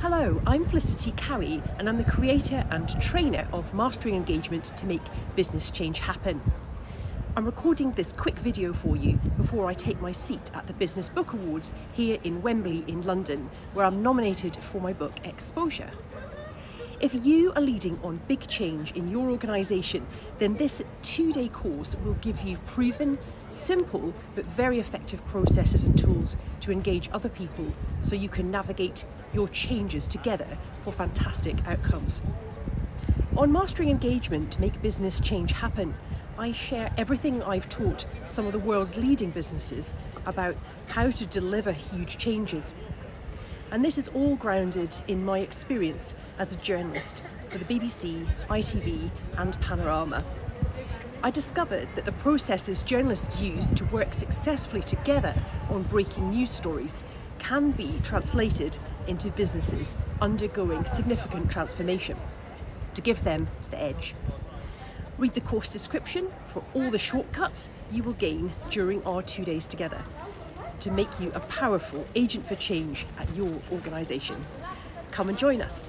Hello, I'm Felicity Cowie and I'm the creator and trainer of Mastering Engagement to make business change happen. I'm recording this quick video for you before I take my seat at the Business Book Awards here in Wembley in London, where I'm nominated for my book Exposure. If you are leading on big change in your organisation, then this 2-day course will give you proven, simple but very effective processes and tools to engage other people so you can navigate your changes together for fantastic outcomes. On Mastering Engagement to make business change happen, I share everything I've taught some of the world's leading businesses about how to deliver huge changes. And this is all grounded in my experience as a journalist for the BBC, ITV and Panorama. I discovered that the processes journalists use to work successfully together on breaking news stories can be translated into businesses undergoing significant transformation to give them the edge. Read the course description for all the shortcuts you will gain during our 2 days together to make you a powerful agent for change at your organisation. Come and join us.